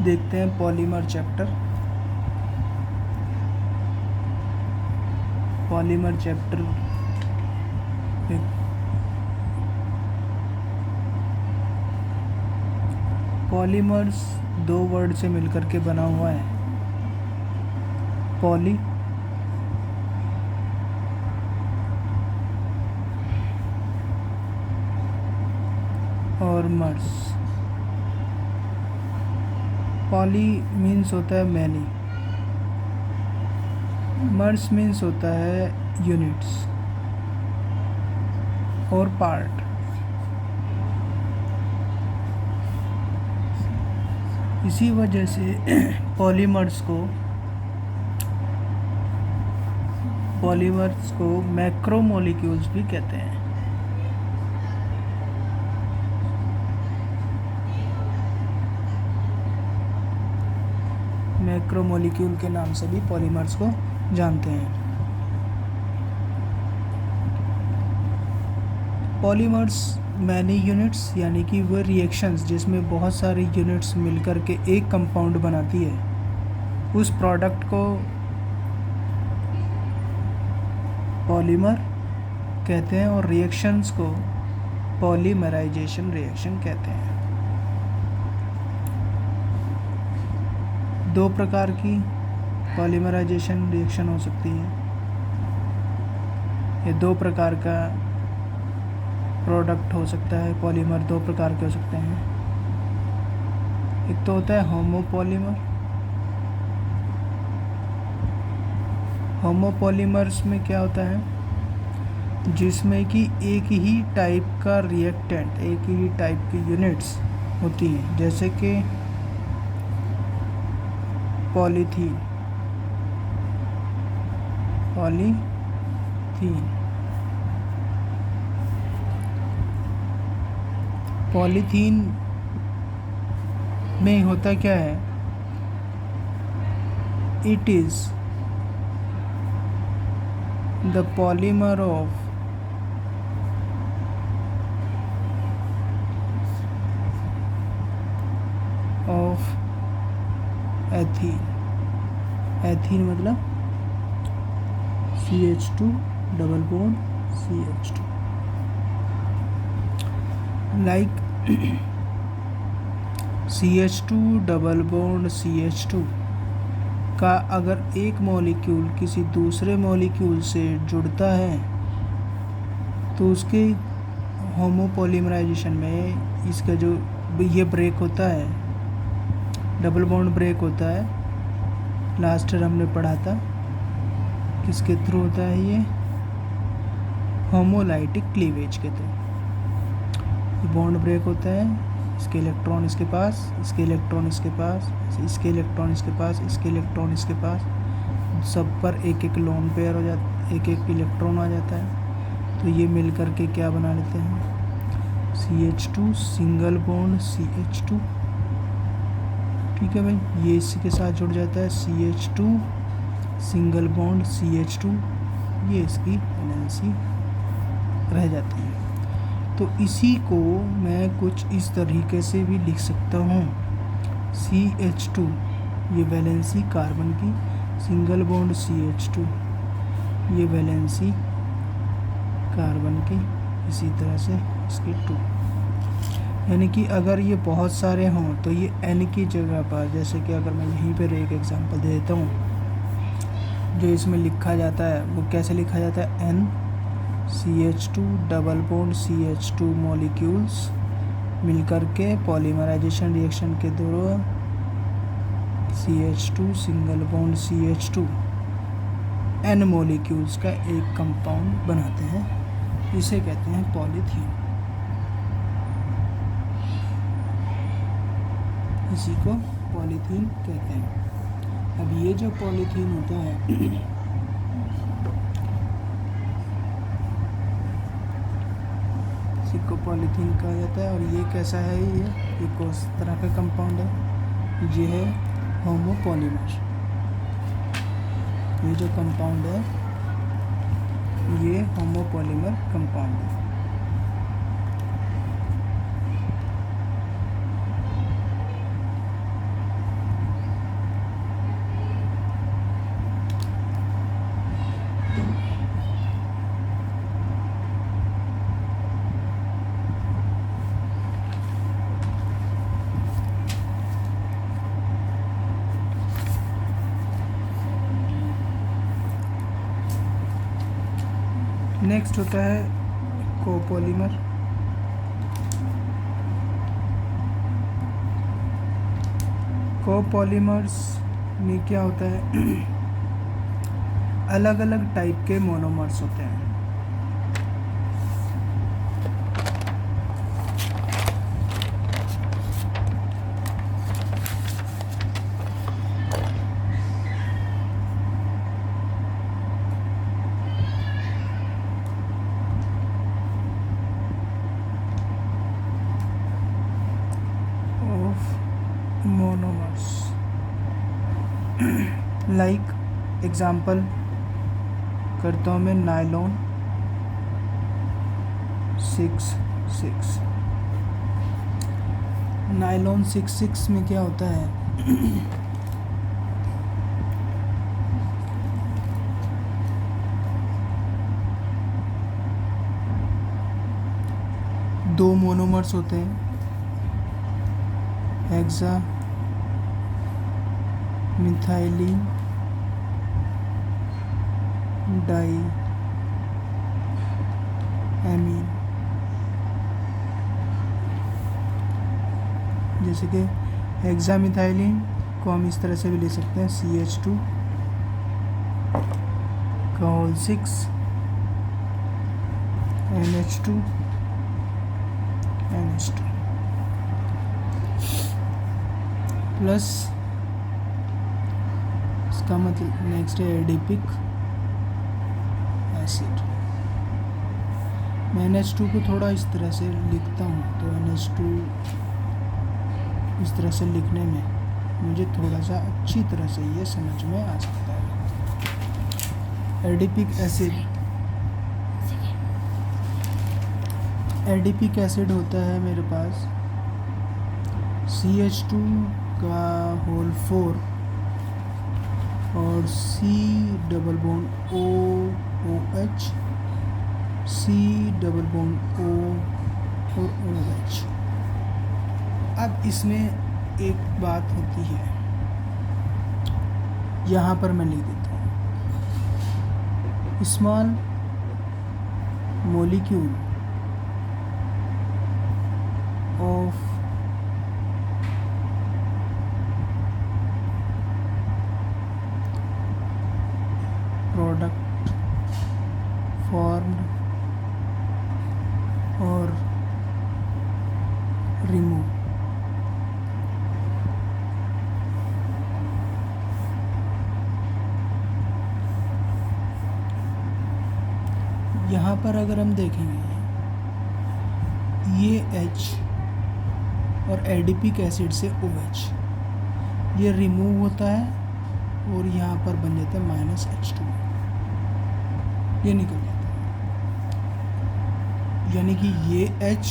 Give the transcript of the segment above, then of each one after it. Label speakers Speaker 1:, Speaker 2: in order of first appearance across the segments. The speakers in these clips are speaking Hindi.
Speaker 1: देखते हैं polymer chapter. Polymer chapter polymers दो वर्ड से मिलकर के बना हुआ है, पॉली और मर्स। पॉली मीन्स होता है मैनी, मर्स मीन्स होता है यूनिट्स और पार्ट। इसी वजह से पॉलीमर्स को मैक्रोमोलिक्यूल्स भी कहते हैं। मैक्रोमोलिक्यूल के नाम से भी पॉलीमर्स को जानते हैं। पॉलीमर्स मैनी यूनिट्स यानी कि वो रिएक्शंस जिसमें बहुत सारी यूनिट्स मिलकर के एक कंपाउंड बनाती है, उस प्रोडक्ट को पॉलीमर कहते हैं और रिएक्शंस को पॉलीमराइजेशन रिएक्शन कहते हैं। दो प्रकार की पॉलीमराइजेशन रिएक्शन हो सकती है। ये दो प्रकार का प्रोडक्ट हो सकता है। पॉलीमर दो प्रकार के हो सकते हैं। एक तो होता है होमोपॉलीमर। होमोपॉलीमर्स में क्या होता है, जिसमें कि एक ही टाइप का रिएक्टेंट, एक ही टाइप की यूनिट्स होती हैं, जैसे कि पॉलीथीन। पॉलीथीन में होता क्या है, it is the polymer of ethene. Ethene मतलब CH2 double bond CH2। Like CH2 double bond CH2 का अगर एक मॉलिक्यूल किसी दूसरे मॉलिक्यूल से जुड़ता है तो उसके होमोपॉलीमराइजेशन में इसका जो ये ब्रेक होता है, डबल बॉन्ड ब्रेक होता है, लास्ट ईयर हमने पढ़ा था, किसके थ्रू होता है ये, होमोलाइटिक क्लीवेज के थ्रू बॉन्ड ब्रेक होता है। इसके इलेक्ट्रॉन इसके पास, इसके इलेक्ट्रॉन इसके पास, इसके इलेक्ट्रॉन इसके पास, इसके इलेक्ट्रॉन इसके पास, सब पर एक एक लोन पेयर हो जाता, एक एक इलेक्ट्रॉन आ जाता है। तो ये मिल कर के क्या बना लेते हैं, CH2 सिंगल बॉन्ड CH2। ठीक है भाई, ये इसी के साथ जुड़ जाता है, CH2 सिंगल बॉन्ड CH2, ये इसकी वैलेंसी रह जाती है। तो इसी को मैं कुछ इस तरीके से भी लिख सकता हूँ, CH2 ये वैलेंसी कार्बन की, सिंगल बॉन्ड CH2 ये वैलेंसी कार्बन की, इसी तरह से इसके 2। यानी कि अगर ये बहुत सारे हों तो ये N की जगह पर, जैसे कि अगर मैं यहीं पर एक एग्जांपल दे देता हूँ, जो इसमें लिखा जाता है वो कैसे लिखा जाता है, N CH2 double bond CH2 molecules मिलकर के पॉलीमराइजेशन रिएक्शन के दौरान CH2 single bond CH2 N molecules का एक कंपाउंड बनाते हैं, इसे कहते हैं पॉलीथीन। इसी को पॉलीथीन कहते हैं। अब ये जो पॉलीथीन होता है इसी को पॉलीथीन कहा जाता है। और ये कैसा है, ये कौन तरह का कंपाउंड है, ये है होमोपॉलीमर। ये जो कंपाउंड है ये होमोपॉलीमर कंपाउंड है। नेक्स्ट होता है कोपॉलीमर। कोपॉलीमर्स में क्या होता है, अलग अलग टाइप के मोनोमर्स होते हैं। मोनोमर्स लाइक एग्जाम्पल करता हूँ मैं, नायलॉन 6,6। नायलॉन 6,6 में क्या होता है, दो मोनोमर्स होते हैं, हेक्सा मिथाइलिन डाई एमीन। जैसे कि हेक्सामिथाइलिन को हम इस तरह से भी ले सकते हैं, CH2 का होल 6 NH2 प्लस इसका मतलब नेक्स्ट है एडिपिक एसिड। मैं NH2 को थोड़ा इस तरह से लिखता हूँ, तो NH2 इस तरह से लिखने में मुझे थोड़ा सा अच्छी तरह से ये समझ में आ सकता है। एडिपिक एसिड, एडिपिक एसिड होता है मेरे पास CH2 का होल 4 और C double bond OH, C double bond O और OH। अब इसमें एक बात होती है, यहाँ पर मैं लिख देता हूँ, small molecule of product formed or removed। यहाँ पर अगर हम देखेंगे ये H और एडिपिक एसिड से OH ये रिमूव होता है और यहाँ पर बन जाता है -H2, ये निकल जाता है। यानी कि ये H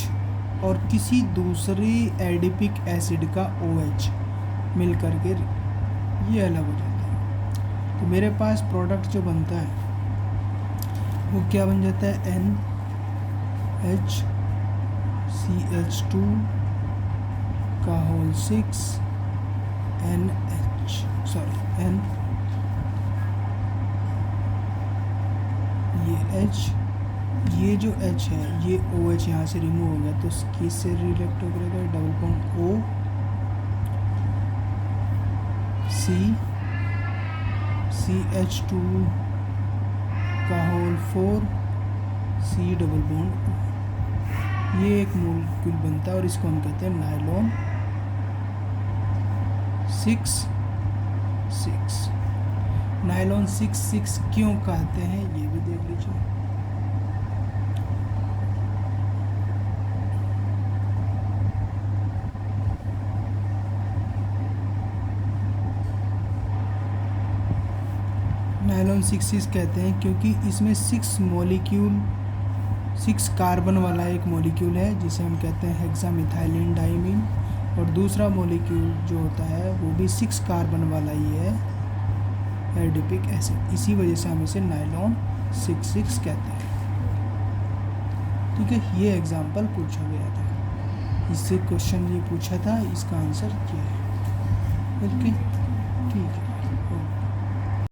Speaker 1: और किसी दूसरी एडिपिक एसिड का OH मिल करके ये अलग हो जाता है। तो मेरे पास प्रोडक्ट जो बनता है वो क्या बन जाता है, NHCH2 का होल 6 N ये H, ये जो H है ये OH यहाँ से रिमूव हो गया, तो किससे रिलेक्ट हो करेगा, डबल बॉन्ड O CH2 का होल 4 C डबल बॉन्ड O। ये एक मोलिक्यूल बनता है और इसको हम कहते हैं नायलॉन 6,6। नायलॉन 6,6 क्यों कहते हैं ये भी देख लीजिए। नायलॉन 6,6 कहते हैं क्योंकि इसमें 6 कार्बन वाला एक मॉलिक्यूल है जिसे हम कहते हैं हेक्सामिथाइलिन डाइमीन, और दूसरा मॉलिक्यूल जो होता है वो भी 6 कार्बन वाला ही है, एडिपिक एसिड। इसी वजह से हम इसे नायलॉन 6,6 कहते हैं। ठीक है, ये एग्जाम्पल पूछा गया था, इससे क्वेश्चन ये पूछा था, इसका आंसर क्या है। ओके, ठीक है।